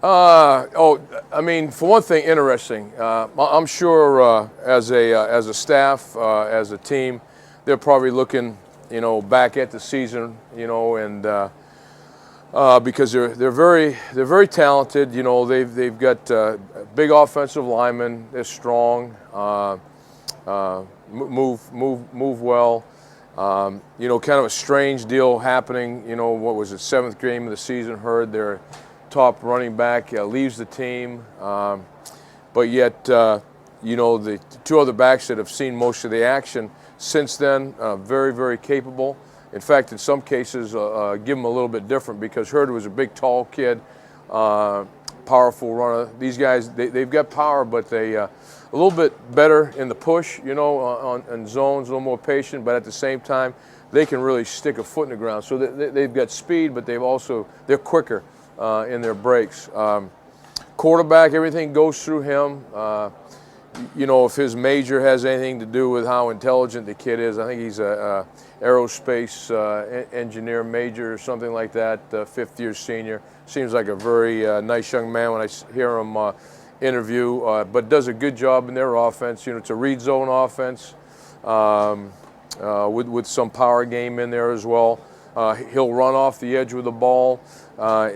I mean, for one thing, interesting. I'm sure as a staff, as a team, they're probably looking, back at the season, and because they're very talented. They've got big offensive linemen. They're strong. Move well. Kind of a strange deal happening. What was it? 7th game of the season. Heard their top running back leaves the team, but yet the 2 other backs that have seen most of the action since then, very capable. In fact, in some cases, give them a little bit different because Hurd was a big, tall kid, powerful runner. These guys, they've got power, but they a little bit better in the push, on zones, a little more patient, but at the same time, they can really stick a foot in the ground. So they've got speed, but they're quicker in their breaks. Quarterback, everything goes through him. If his major has anything to do with how intelligent the kid is, I think he's a aerospace engineer major or something like that, 5th-year senior. Seems like a very nice young man when I hear him interview, but does a good job in their offense. It's a read zone offense with some power game in there as well. He'll run off the edge with the ball,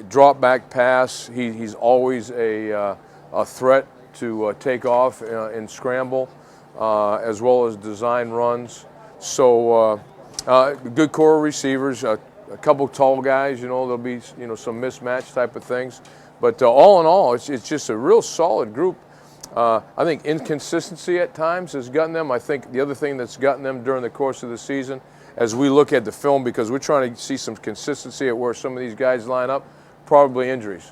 drop back pass. He's always a threat to take off and scramble, as well as design runs. So good core receivers, a couple tall guys. There'll be some mismatch type of things, but all in all, it's just a real solid group. I think inconsistency at times has gotten them. I think the other thing that's gotten them during the course of the season, as we look at the film, because we're trying to see some consistency at where some of these guys line up, probably injuries.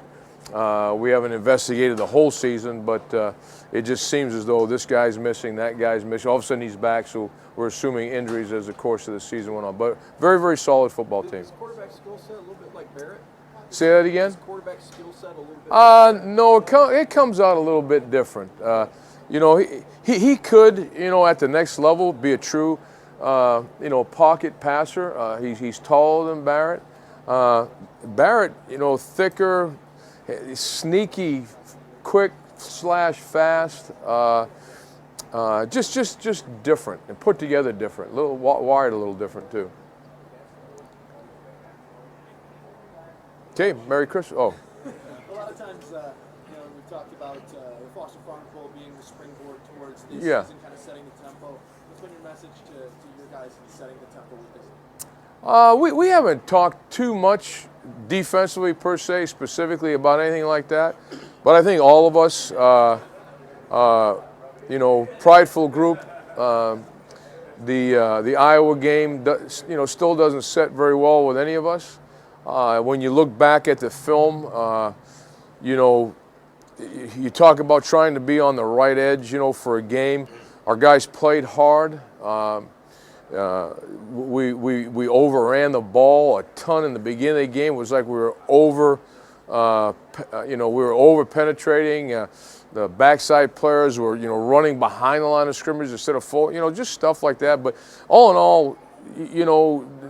We haven't investigated the whole season, but it just seems as though this guy's missing, that guy's missing. All of a sudden he's back, so we're assuming injuries as the course of the season went on. But very solid football team. Is quarterback skill set a little bit like Barrett? Say that again? Is quarterback skill set a little bit like No, it comes out a little bit different. He could, at the next level, be a true, pocket passer. He's taller than Barrett. Barrett, thicker, sneaky, quick / fast. Just different and put together different. Wired a little different too. Okay, Merry Christmas. Oh. A lot of times, we've talked about the Foster Farm Bowl being the springboard towards this Yeah. season, kind of setting the tempo. What's been your message to your guys in setting the tempo with this? We haven't talked too much defensively per se, specifically about anything like that. But I think all of us, prideful group. The Iowa game, still doesn't set very well with any of us. When you look back at the film, you talk about trying to be on the right edge, for a game. Our guys played hard. We overran the ball a ton in the beginning of the game. It was like we were over penetrating. The backside players were, running behind the line of scrimmage instead of full, just stuff like that. But all in all,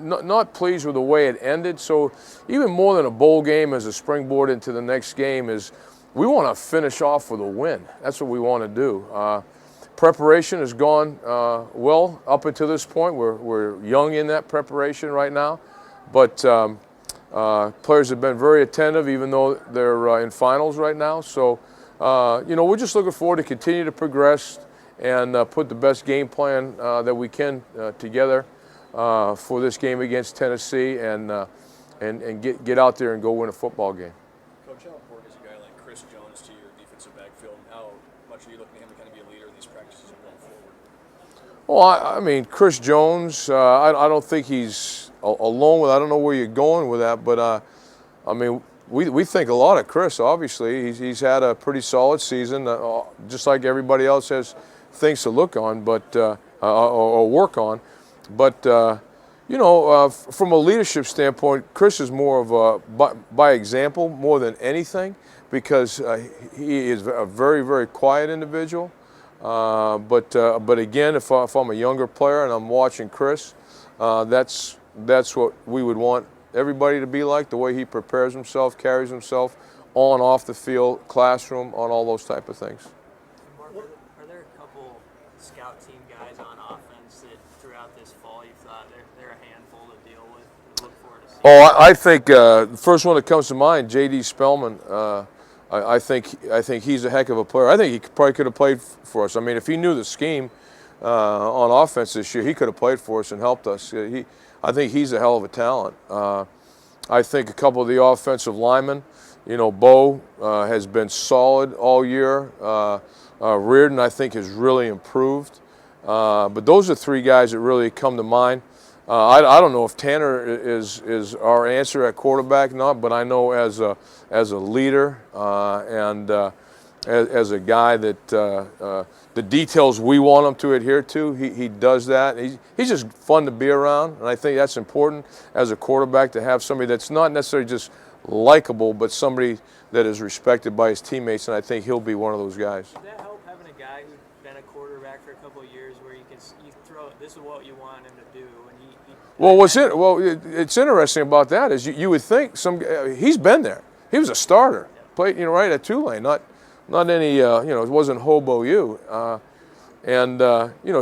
not pleased with the way it ended. So even more than a bowl game as a springboard into the next game is we want to finish off with a win. That's what we want to do. Preparation has gone well up until this point. We're young in that preparation right now, but players have been very attentive, even though they're in finals right now. So, we're just looking forward to continue to progress and put the best game plan that we can together for this game against Tennessee, and get out there and go win a football game. Coach, how important is a guy like Chris Jones to your defensive backfield? How much are you looking at him to kind of be a leader in these practices and going forward? Well, I mean, Chris Jones, I don't think he's alone with. I don't know where you're going with that, but I mean, we think a lot of Chris. Obviously, he's had a pretty solid season, just like everybody else has things to look on, but or work on. But from a leadership standpoint, Chris is more of a by example more than anything, because he is a very quiet individual. But again, if I'm a younger player and I'm watching Chris, that's what we would want everybody to be like, the way he prepares himself, carries himself on, off the field, classroom, on all those type of things. Mark, are there a couple scout team guys on offense that throughout this fall you thought they're a handful to deal with? We look forward to seeing. Oh, I think the first one that comes to mind, J.D. Spellman. I think he's a heck of a player. I think he probably could have played for us. I mean, if he knew the scheme on offense this year, he could have played for us and helped us. I think he's a hell of a talent. I think a couple of the offensive linemen, Bo has been solid all year. Reardon, I think, has really improved. But those are three guys that really come to mind. I don't know if Tanner is our answer at quarterback, not, but I know as a leader and as a guy that the details we want him to adhere to, he does that. He's just fun to be around, and I think that's important as a quarterback to have somebody that's not necessarily just likable, but somebody that is respected by his teammates, and I think he'll be one of those guys. Does that help having a guy who's been a quarterback for a couple of years, where you throw this is what you want him to do, and it's interesting about that is you would think he's been there. He was a starter, played right at Tulane, not any it wasn't hobo U, and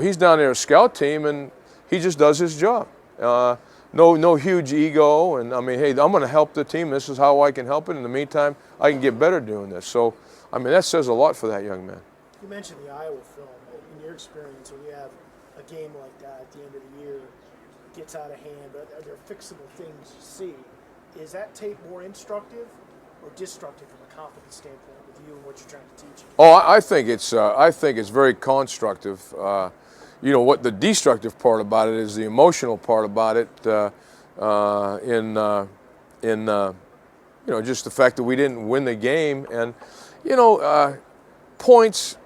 he's down there a scout team, and he just does his job. No huge ego, and I mean, hey, I'm going to help the team. This is how I can help it. In the meantime, I can get better doing this. So, I mean, that says a lot for that young man. You mentioned the Iowa film. In your experience, when you have a game like that at the end of the year, gets out of hand, are there fixable things you see? Is that tape more instructive or destructive from a confidence standpoint with you and what you're trying to teach? Oh, I think it's very constructive. What the destructive part about it is the emotional part about it. Just the fact that we didn't win the game, and points.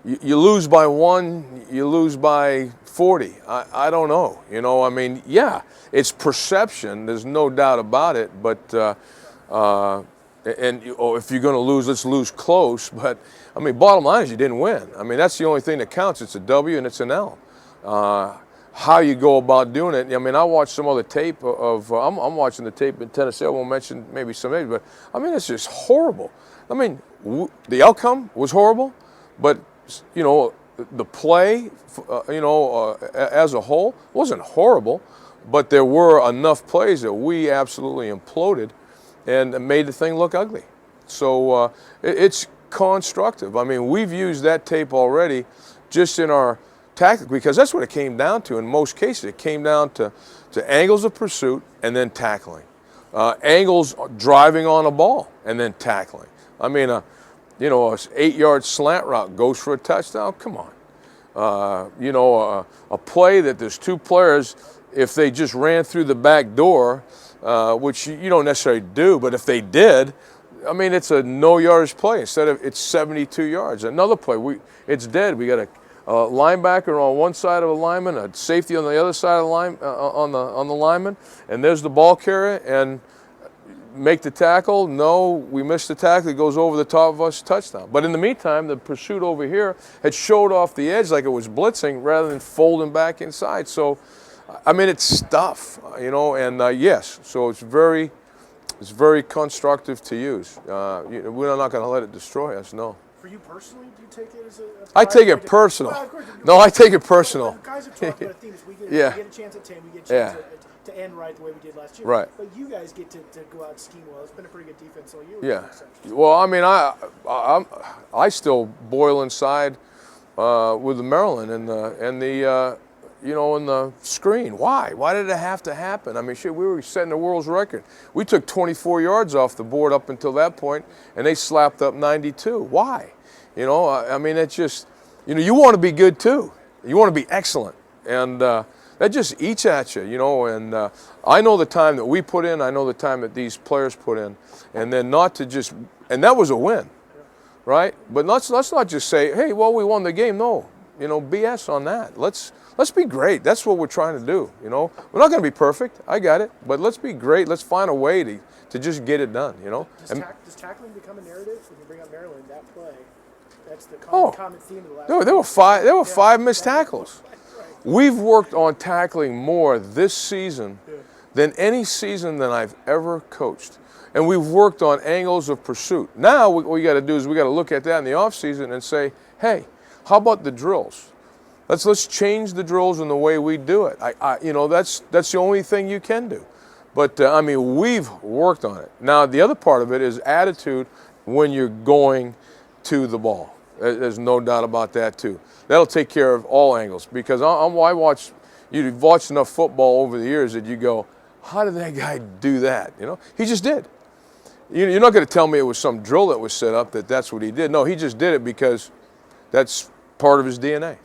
You lose by 1, you lose by 40. I don't know. I mean, yeah, it's perception. There's no doubt about it. But if you're going to lose, let's lose close. But I mean, bottom line is you didn't win. I mean, that's the only thing that counts. It's a W and it's an L. How you go about doing it. I mean, I watched some other tape of. I'm watching the tape in Tennessee. I won't mention maybe some names, but I mean, it's just horrible. I mean, the outcome was horrible, but the play, as a whole wasn't horrible, but there were enough plays that we absolutely imploded and made the thing look ugly. So it's constructive. I mean, we've used that tape already just in our tactic, because that's what it came down to in most cases. It came down to angles of pursuit and then tackling. Angles driving on a ball and then tackling. I mean, a 8-yard slant route goes for a touchdown. Come on. A play that there's two players, if they just ran through the back door, which you don't necessarily do, but if they did, I mean, it's a no yardage play. Instead of it's 72 yards. Another play, it's dead. We got a linebacker on one side of a lineman, a safety on the other side of the line, on the lineman, and there's the ball carrier, and make the tackle. No, we missed the tackle. It goes over the top of us, touchdown. But in the meantime, the pursuit over here had showed off the edge like it was blitzing rather than folding back inside. So, I mean, it's stuff, and yes, so it's very constructive to use. We're not going to let it destroy us, no. For you personally, do you take it as a I take it personal. Well, of course, No, I take it personal. Guys have talked about a theme. We get a chance at 10, we get a chance to end right the way we did last year. Right. But you guys get to go out and scheme well. It's been a pretty good defense all year. Yeah. Well, I mean, I still boil inside with the Maryland and the in the screen. Why? Why did it have to happen? I mean, shit, we were setting the world's record. We took 24 yards off the board up until that point, and they slapped up 92. Why? I mean, it's just, you want to be good too. You want to be excellent, and that just eats at you, and I know the time that we put in, I know the time that these players put in, and then not to just, and that was a win, right? But let's not just say, hey, well, we won the game. No, BS on that. Let's be great. That's what we're trying to do, We're not going to be perfect. I got it. But let's be great. Let's find a way to just get it done, Does tackling become a narrative? When you bring up Maryland, that play, that's the common theme of the last there were five missed tackles. We've worked on tackling more this season than any season that I've ever coached. And we've worked on angles of pursuit. Now what we got to do is we got to look at that in the off season and say, hey, how about the drills? Let's change the drills and the way we do it. You know, that's the only thing you can do. But I mean, we've worked on it. Now the other part of it is attitude when you're going to the ball. There's no doubt about that too. That'll take care of all angles, because you've watched enough football over the years that you go, how did that guy do that? You know, he just did. You're not going to tell me it was some drill that was set up that's what he did. No, he just did it because that's part of his DNA.